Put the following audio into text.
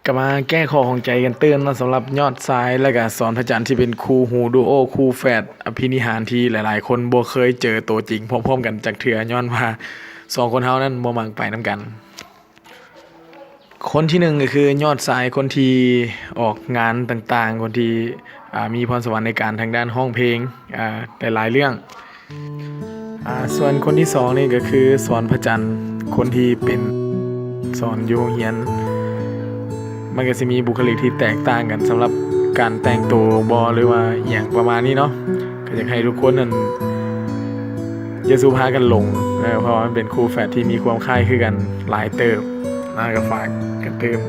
ก็มาแก้ข้อข้องใจกันเตือนเนาะสำหรับยอดทรายและก็สอนพระจันทร์ที่เป็นคู่หูดูโอคู่แฝดอภินิหารที่หลายๆคนบ่เคยเจอตัวจริงพร้อมๆกันจักเทื่อย้อนว่าสองคนเฮานั้นบ่มักไปนํกันคนที่หนึ่งก็คือยอดทรายคนที่ออกงานต่างๆคนที่มีพรสวรรค์ในการทางด้านร้องเพลงหลายๆเรื่องส่วนคนที่สองนี่ก็คือสอนพระจันทร์คนที่เป็นสอนอยู่โรงเรียนมันก็สิมีบุคลิกที่แตกต่างกันสำหรับการแต่งตัวบ่หรือว่าอหยังประมาณนี้เนาะก็อยากให้ทุกคนนั้นอย่าสู้พากันหลงเพราะว่ามันเป็นคู่แฝดที่มีความคล้ายคือกันหลายเติบก็ฝากกันเติม